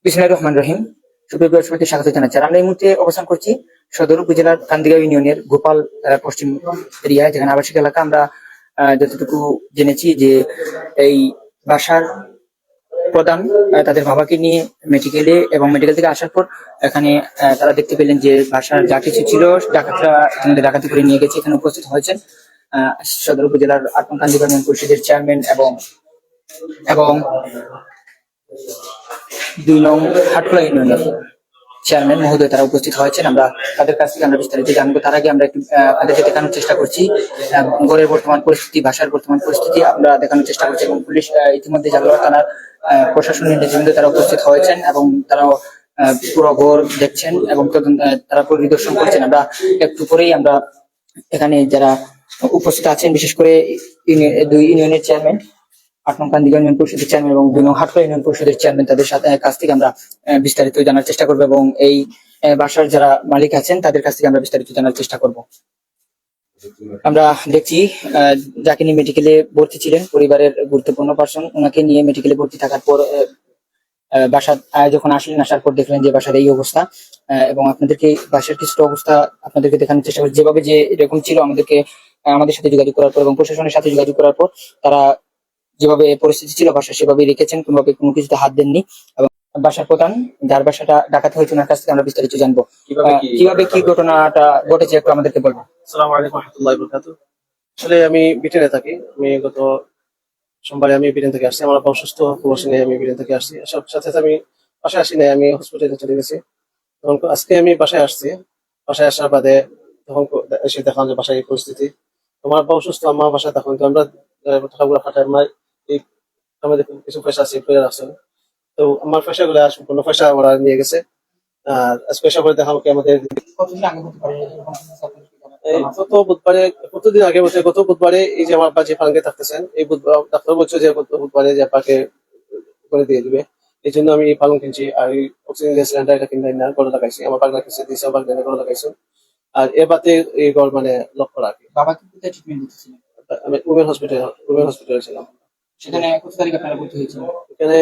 বিসমিল্লাহির রহমানির রহিম। সুপ্রিয় দর্শকদের স্বাগত জানাচ্ছি। আর আমরা এই মুহূর্তে অবস্থান করছি সদর উপজেলার কান্দিগাঁও ইউনিয়নের গোপাল পশ্চিম এরিয়ায়, যেখানে আবাসিক এলাকা। আমরা যতটুকু জেনেছি যে এই বাসার প্রধান তাদের বাবাকে নিয়ে মেডিকেলে এবং মেডিকেল থেকে আসার পর এখানে তারা দেখতে পেলেন যে বাসার যা কিছু ছিল ডাকাতরা ইতিমধ্যে ডাকাতি করে নিয়ে গেছে। এখানে উপস্থিত হয়েছেন সদর উপজেলার ৮ নং কান্দিগাঁও ইউনিয়ন পরিষদের চেয়ারম্যান এবং এবং ২ নং হাটখোলা ইউনিয়নের চেয়ারম্যান মহোদয়, তারা উপস্থিত হয়েছেন। আমরা তাদের কাছ থেকে আমরা বিস্তারিত জানবো। তার আগে আমরা একটু তাদেরকে দেখানোর চেষ্টা করছি গড়ের বর্তমান পরিস্থিতি, ভাষার বর্তমান পরিস্থিতি আমরা দেখানোর চেষ্টা করছি। এবং পুলিশ ইতিমধ্যে জালালাবাদ থানার প্রশাসনের নেতৃবৃন্দ তারা উপস্থিত হয়েছেন এবং তারাও পুরো ঘর দেখছেন এবং তারা পরিদর্শন করছেন। আমরা একটু পরেই আমরা এখানে যারা উপস্থিত আছেন, বিশেষ করে ২ ইউনিয়নের চেয়ারম্যান, ৮ নং কান্দিগাঁও ইউনিয়ন পরিষদের চেয়ারম্যান এবং ২ নং হাটখোলা ইউনিয়ন পরিষদের চেয়ারম্যান, তাদের সাথে কাছ থেকে আমরা বিস্তারিত জানার চেষ্টা করবো এবং এই বাসার যারা মালিক আছেন তাদের কাছ থেকে আমরা বিস্তারিত জানার চেষ্টা করব। আমরা দেখছি যাকে নিয়ে মেডিকেলে ভর্তি ছিলেন পরিবারের গুরুত্বপূর্ণ পার্সন, ওনাকে নিয়ে মেডিকেলে ভর্তি থাকার পর বাসার যখন আসলেন, আসার পর দেখলেন যে বাসার এই অবস্থা। এবং আপনাদেরকে বাসার কিছুটা অবস্থা আপনাদেরকে দেখানোর চেষ্টা করি। যেভাবে যে এরকম ছিল, আমাদের সাথে যোগাযোগ করার পর এবং প্রশাসনের সাথে যোগাযোগ করার পর তারা যেভাবে পরিস্থিতি ছিল বাসা সেভাবে রেখেছেন, কোনোভাবে কোনো কিছুতে হাত দেননি। এবং বাসার প্রধান যার বাসাটা ডাকাতি হয়েছে ওনার কাছ থেকে আমরা বিস্তারিত জানবো কিভাবে কি ঘটনাটা ঘটেছে, একটু আমাদেরকে বলবো। আসসালামু আলাইকুম রহমতুল্লাহি ওয়া বারাকাতুহু। আসলে আমি ব্রিটেনে থাকি। আমি গত সোমবারে ব্রিটেন থেকে আসছি। আমার অসুস্থ অবস্থা নিয়ে আমি ব্রিটেন থেকে আসছি। সব সাথে সাথে আমি বাসায় আসি নাই, আমি হসপিটালে চলে গেছি। তখন আজকে আমি বাসায় আসছি। বাসায় আসার বাদে তখন এসে দেখলাম যে বাসায় এই পরিস্থিতি। তোমার আব্বা অসুস্থ, আমার বাসায় তখন তো আমরা টাকাগুলো ফাটাই আমার এই আমাদের কিছু পয়সা আছে ফেলে রাখছেন। তো আমার পয়সাগুলো সম্পূর্ণ পয়সা ওরা নিয়ে গেছে। আর আজকে সবাই দেখা আমাকে আমাদের কতদিন আগে হতে পারে এরকম কিছু আপনার কি জানা আছে? গত বুধবারে, কতদিন আগে বলতে গত বুধবারে এই যে আমার আব্বা যে পাঙ্গে থাকতেছেন, এই বুধবার ডাক্তার বলছে যে গত বুধবারে যে আব্বাকে করে দিয়ে দিবে। এই জন্য আমি এই পালং কিনছি। আর এই অক্সিজেন গ্যাস সিলিন্ডার এটা কিনে না গড়ে লাগাইছি। আমার পাগলা কিছু দিয়েছে, আমার গড়ে লাগাইছি। আর এর বাদে এই গড় মানে লক্ষ্য রাখি। বাবা কি কোথায় ট্রিটমেন্ট দিতেছিলেন? আমি উমেন হসপিটালে ছিলাম। সেখানে কত তারিখ আপনারা ভর্তি হয়েছিলেন? এখানে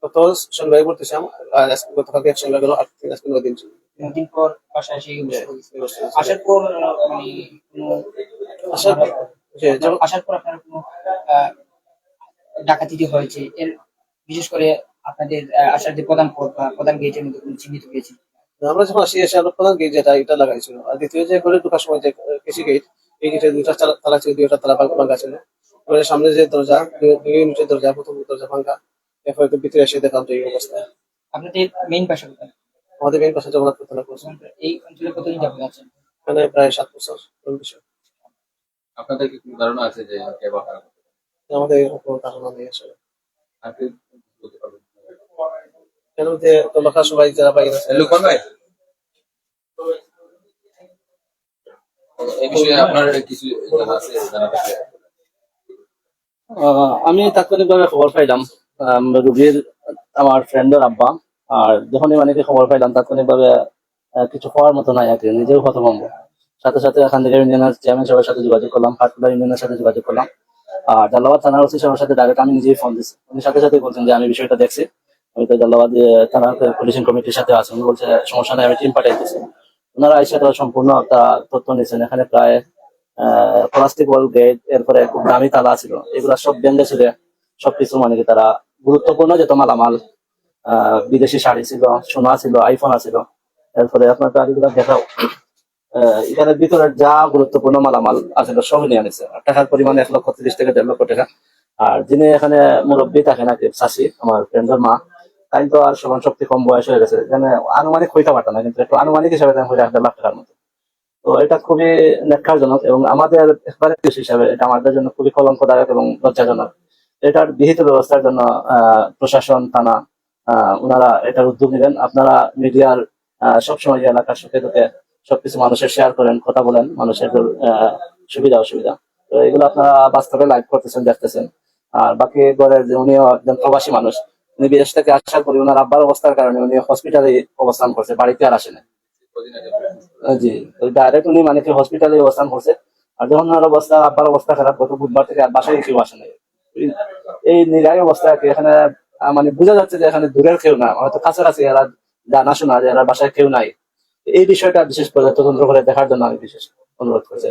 গত শনিবারে ভর্তিছিলাম। আর গতকালকে এক শনিবার গেল, আর আজকে 9 দিন ছিল। ৩ দিন পর বাসায় এসে হয়েছে। আসার পর মানে কোনো আসার যে যেমন আসার পর আপনার কোনো আহ, ডাকাতি যে হয়েছে এর বিশেষ করে আপনাদের আসার যে প্রধান পথ বা প্রধান গেটের মধ্যে কোনো চিহ্নিত হয়েছে? আমরা যখন আসি এসে আলো প্রধান গেট যেটা এটা লাগাইছিল। আর দ্বিতীয় যে ঘরে ঢোকার সময় যে কৃষি গেট, এই গেটের 2টা তালা ছিল, 2টা তালা ভাঙা ছিল। ঘরের সামনে যে দরজা, 2 ইউনিটের দরজা, প্রথম দরজা ভাঙা। এরপর একটু ভিতরে এসে দেখলাম তো এই অবস্থা। আপনাদের মেইন বাসা কোথায়? আমাদের মেন পাশে জগন্নাথ তলা করছে। এই অঞ্চলে কতদিন যাবত আছেন? এখানে প্রায় 7 বছর কোন বিষয়। আপনাদের কি কোনো ধারণা আছে যে কে বা কারা? আমাদের এরকম কোনো ধারণা নেই আসলে। আপনি বলতে পারবেন? কেন যে তোমরা সবাই যারা বাইরে আছে লুকন ভাই, এই বিষয়ে আপনার কিছু জানা আছে? জানা থাকলে আমি তাৎক্ষণিকভাবে খবর পাইলাম রুগীর আমার ফ্রেন্ডের আব্বা। আর যখনই মানে কি খবর পাইলাম তাৎক্ষণিকভাবে কিছু হওয়ার মতো নাই আর কি, নিজেও হতভম্ব। সাথে সাথে এখান থেকে ইউনিয়নের চেয়ারম্যান সাহেবের সাথে যোগাযোগ করলাম, হাটখোলা ইউনিয়নের সাথে যোগাযোগ করলাম। আর জালালাবাদ থানার ওসি সাহেবের সাথে ডাইরেক্ট আমি নিজেই ফোন দিচ্ছি। উনি সাথে সাথে বলছেন যে আমি বিষয়টা দেখছি, আমি তো জালালাবাদ থানার পুলিশিং কমিটির সাথে আছি। উনি বলছে সমস্যা নেই, আমি টিম পাঠাইতেছি। ওনারা এসে তারা সম্পূর্ণ একটা তথ্য নিয়েছেন। এখানে প্রায় প্লাস্টিক ওয়াল গেট, এরপরে খুব দামি তালা ছিল, এগুলা সব ভেঙে ছিল। সবকিছু মানে কি তারা গুরুত্বপূর্ণ যেত মালামাল, বিদেশি শাড়ি ছিল, সোনা ছিল, আইফোন ছিল। এরপরে আপনার গাড়িগুলো দেখাও, এখানে ভিতরে যা গুরুত্বপূর্ণ মালামাল আছে সব নিয়ে আনিছে। টাকার পরিমাণ 1,30,000 থেকে 1,50,000 টাকা। আর যিনি এখানে মুরব্বী থাকেন আর কি, চাষি আমার ফ্রেন্ডের মা, তাই তো আর সমান শক্তি কম বয়স হয়ে গেছে। এখানে আনুমানিক হইতে পারতাম না, কিন্তু একটু আনুমানিক হিসাবে 1,00,000 টাকার মতো। তো এটা খুবই ন্যাক্কারজনক এবং আমাদের একবারে হিসাবে এটা আমাদের জন্য খুবই কলঙ্কদায়ক এবং লজ্জাজনক। এটার বিহিত ব্যবস্থার জন্য প্রশাসন, থানা ওনারা এটার উদ্যোগ নেবেন। আপনারা মিডিয়ার সবসময় এলাকার সুখে দুঃখে সবকিছু মানুষের শেয়ার করেন, কথা বলেন মানুষের সুবিধা অসুবিধা। তো এগুলো আপনারা বাস্তবে লাইভ করতেছেন, দেখতেছেন। আর বাকি ঘরের যে উনিও একজন প্রবাসী মানুষ, উনি বিদেশ থেকে আসার পরে ওনার আব্বার অবস্থার কারণে উনি হসপিটালে অবস্থান করছে, বাড়িতে আর আসেন। কদিন আগে জি, ডাইরেক্ট উনি মানে কি হসপিটালে অবস্থান করছে। আর যখন ওনার অবস্থা, আব্বার অবস্থা খারাপ, গত বুধবার থেকে আর বাসায় কেউ আসে নাই। এই নিরাই অবস্থা কি এখানে মানে বোঝা যাচ্ছে যে এখানে দূরের কেউ না, হয়তো কাছাকাছি এরা জানাশোনা যে এরা বাসায় কেউ নাই। এই বিষয়টা বিশেষ করে তদন্ত করে দেখার জন্য আমি বিশেষ অনুরোধ করছি।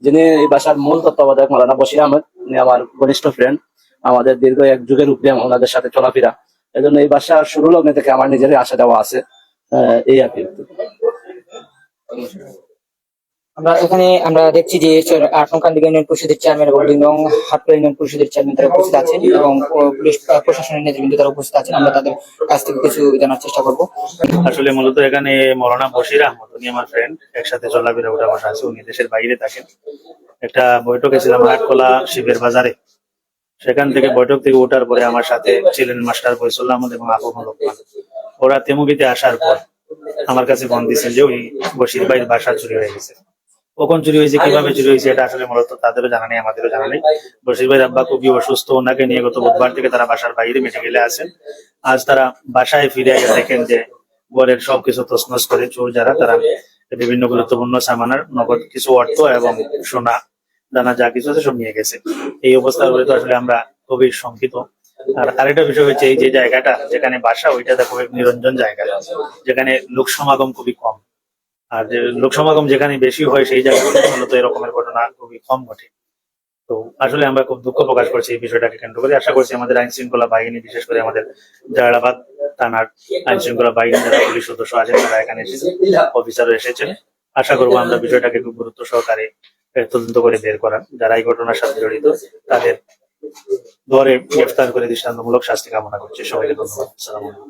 যিনি এই বাসার মূল তত্ত্বাবধায়ক মাওলানা বশির আহমেদ, উনি আমার ঘনিষ্ঠ ফ্রেন্ড, আমাদের দীর্ঘ এক যুগের উপরে ওনাদের সাথে চলাফেরা, এই জন্য এই বাসার শুরু লগ্নে থেকে আমার নিজেরই আসা দেওয়া আছে। এই আর কি। আমরা এখানে আমরা দেখছি যে 8 নং কান্দিগা ইউনিয়ন পরিষদের চেয়ারম্যান এবং 2 নং হাটখোলা ইউনিয়ন পরিষদের চেয়ারম্যান তারা উপস্থিত আছেন এবং পুলিশ প্রশাসনের নেতৃবৃন্দ তারা উপস্থিত আছেন। আমরা তাদের কাছ থেকে কিছু জানার চেষ্টা করব। আসলে মূলত এখানে মৌলানা বশির আহমদ, উনি আমার ফ্রেন্ড, একসাথে চলাফেরা উঠা বসা আছে, উনি দেশের বাইরে থাকেন। একটা বৈঠকে ছিলাম হাটখোলা শিবের বাজারে, সেখান থেকে বৈঠক থেকে ওঠার পরে আমার সাথে ছিলেন মাস্টার ফয়সুল আহমদ এবং আফম লোকমান। ওরা তেমুগিতে আসার পর আমার কাছে ফোন দিচ্ছেন যে ওই বশির ভাইয়ের বাসা চুরি হয়ে গেছে। কখন চুরি হয়েছে, কিভাবে চুরি হয়েছে, এটা আসলে মূলত তাদেরও জানা নেই, আমাদেরও জানা নেই। বশির ভাইয়ের আব্বা খুবই অসুস্থ, ওনাকে নিয়ে গত বুধবার থেকে তারা বাসার বাইরে মেডিকেলে আছেন। আজ তারা বাসায় ফিরে দেখেন যে ঘরের সবকিছু তছনছ করে চোর যারা, তারা বিভিন্ন গুরুত্বপূর্ণ সামানের নগদ কিছু অর্থ এবং সোনা দানা যা কিছু আছে সব নিয়ে গেছে। এই অবস্থার উপরে তো আসলে আমরা খুবই শঙ্কিত। আর আরেকটা বিষয় হচ্ছে এই যে জায়গাটা যেখানে বাসা, ওইটাতে খুবই নিরঞ্জন জায়গা, যেখানে লোক সমাগম খুবই কম। আর যে লোক সমাগম যেখানে বেশি হয় সেই জায়গাগুলোতে মূলত এরকমের ঘটনা খুবই কম ঘটে। তো আসলে আমরা খুব দুঃখ প্রকাশ করছি এই বিষয়টাকে কেন্দ্র করে। আশা করছি আমাদের আইন শৃঙ্খলা বাহিনী, বিশেষ করে আমাদের জালালাবাদ থানার আইন শৃঙ্খলা বাহিনী যারা পুলিশ সদস্য আছেন, তারা এখানে এসেছেন, অফিসারও এসেছেন। আশা করবো আমরা বিষয়টাকে খুব গুরুত্ব সহকারে তদন্ত করে বের করার, যারা এই ঘটনার সাথে জড়িত তাদের ধরে গ্রেফতার করে দৃষ্টান্তমূলক শাস্তি কামনা করছি। সবাইকে ধন্যবাদ। আসসালামু আলাইকুম।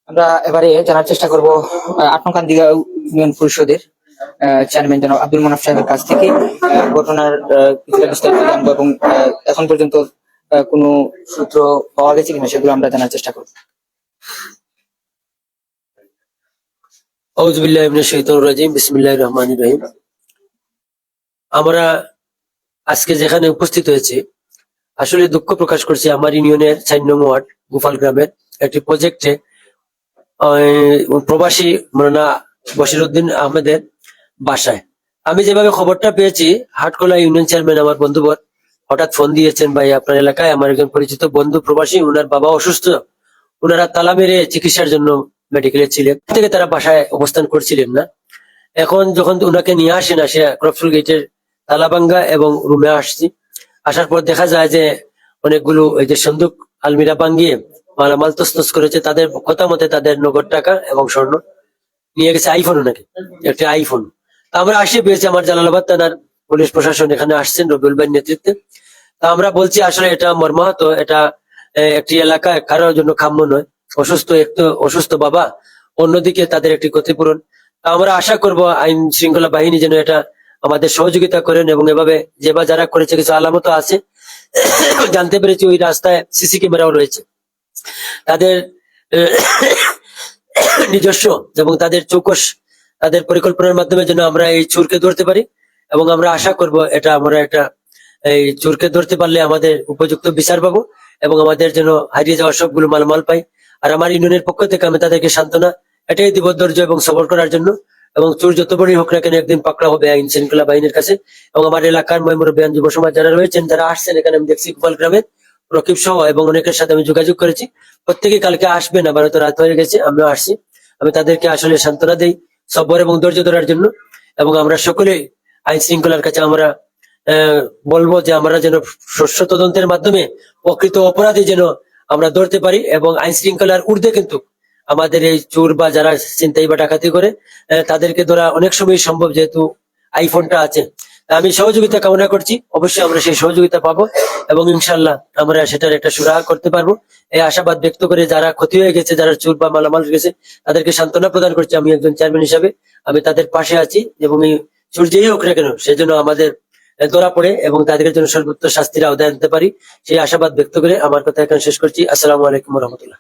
আমরা এবারে জানার চেষ্টা করব 8 নং কান্দিগা ইউনিয়ন পরিষদের চেয়ারম্যান জনাব আব্দুল মান্নাফ সাহেবের কাছ থেকে ঘটনার কিছুটা বিস্তারিত জানবো এবং এখন পর্যন্ত কোনো সূত্র পাওয়া গেছে কিনা সেগুলো আমরা জানার চেষ্টা করব। আউযু বিল্লাহি মিনাশ শাইতানির রাজিম, বিসমিল্লাহির রহমানির রহিম। আমরা আজকে যেখানে উপস্থিত হয়েছি, আসলে দুঃখ প্রকাশ করছি আমার ইউনিয়নের 4 নং ওয়ার্ড গোপাল গ্রামের একটি প্রজেক্টে প্রবাসী মৌলানা বশিরউদ্দিন আহমেদের বাসায়। আমি যেভাবে খবরটা পেয়েছি, হাটখোলা ইউনিয়ন চেয়ারম্যান আমার বন্ধুবর হঠাৎ ফোন দিয়েছেন, ভাই আপনার এলাকায় আমার একজন পরিচিত বন্ধু প্রবাসী, ওনার বাবা অসুস্থ, ওনারা তালা মেরে চিকিৎসার জন্য মেডিকেলে ছিলেন, থেকে তারা বাসায় অবস্থান করছিলেন না। এখন যখন ওনাকে নিয়ে আসেন, আসে ক্রপসুল গেটের তালাবাঙ্গা এবং রুমে আসছি। আসার পর দেখা যায় যে অনেকগুলো এই যে সন্দুক আলমিরা ভাঙ্গিয়ে মালামাল তছনছ করেছে। তাদের কথা মতে তাদের নগদ টাকা এবং স্বর্ণ নিয়ে গেছে, আইফোন, নাকি একটা আইফোন। তা আমরা আসে পেয়েছি, আমার জালালাবাদ থানার পুলিশ প্রশাসন এখানে আসছেন রবিউল ভাইয়ের নেতৃত্বে। তা আমরা বলছি আসলে এটা মর্মাহত, এটা একটি এলাকা কারোর জন্য কাম্য নয়। অসুস্থ, একটু অসুস্থ বাবা, অন্যদিকে তাদের একটি ক্ষতিপূরণ। তা আমরা আশা করব আইন শৃঙ্খলা বাহিনী যেন এটা আমাদের সহযোগিতা করেন এবং এভাবে যে বা যারা করেছে, কিছু আলামত আছে জানতে পেরেছি, ওই রাস্তায় সিসি ক্যামেরাও রয়েছে, তাদের নিজস্ব এবং তাদের চৌকস, তাদের পরিকল্পনার মাধ্যমে যেন আমরা এই চোরকে ধরতে পারি। এবং আমরা আশা করব এটা আমরা একটা এই চোরকে ধরতে পারলে আমাদের উপযুক্ত বিচার পাবো এবং আমাদের যেন হারিয়ে যাওয়া সবগুলো মালামাল পাই। আর আমার ইউনিয়নের পক্ষ থেকে আমি তাদেরকে সান্ত্বনা এটাই দিব, ধৈর্য এবং সবর করার জন্য। এবং চোর যত বড়ই হোক না কেন, একদিন পাকড়া হবে আইন শৃঙ্খলা বাহিনীর কাছে। এবং আমার এলাকার ময়মুরব্বিয়ান যুব সমাজ যারা রয়েছেন, যারা আসছেন এখানে, আমি দেখছি গোপাল গ্রামের রকিব সহ এবং অনেকের সাথে আমি যোগাযোগ করেছি, প্রত্যেকে কালকে আসবেন, আবার তো রাত হয়ে গেছে, আমিও আসছি। আমি তাদেরকে আসলে সান্ত্বনা দেই সবর এবং ধৈর্য ধরার জন্য। এবং আমরা সকলে আইন শৃঙ্খলার কাছে আমরা বলবো যে আমরা যেন শস্য তদন্তের মাধ্যমে প্রকৃত অপরাধী যেন আমরা ধরতে পারি। এবং আইন শৃঙ্খলার ঊর্ধ্বে কিন্তু আমাদের এই চোর বা যারা ছিনতাই বা ডাকাতি করে তাদেরকে ধরা অনেক সময় সম্ভব, যেহেতু আইফোনটা আছে। আমি সহযোগিতা কামনা করছি, অবশ্যই আমরা সেই সহযোগিতা পাবো এবং ইনশাল্লাহ আমরা সেটার একটা সুরাহা করতে পারবো, এই আশাবাদ ব্যক্ত করে যারা ক্ষতি হয়ে গেছে, যারা চোর বা মালামাল গেছে, তাদেরকে সান্ত্বনা প্রদান করছি। আমি একজন চেয়ারম্যান হিসাবে আমি তাদের পাশে আছি এবং এই চোর যেই হোক না কেন সেজন্য আমাদের ধরা পড়ে এবং তাদের জন্য সর্বোচ্চ শাস্তির আওতায় আনতে পারি, সেই আশাবাদ ব্যক্ত করে আমার কথা এখানে শেষ করছি। আসসালামু আলাইকুম রহমতুল্লাহ।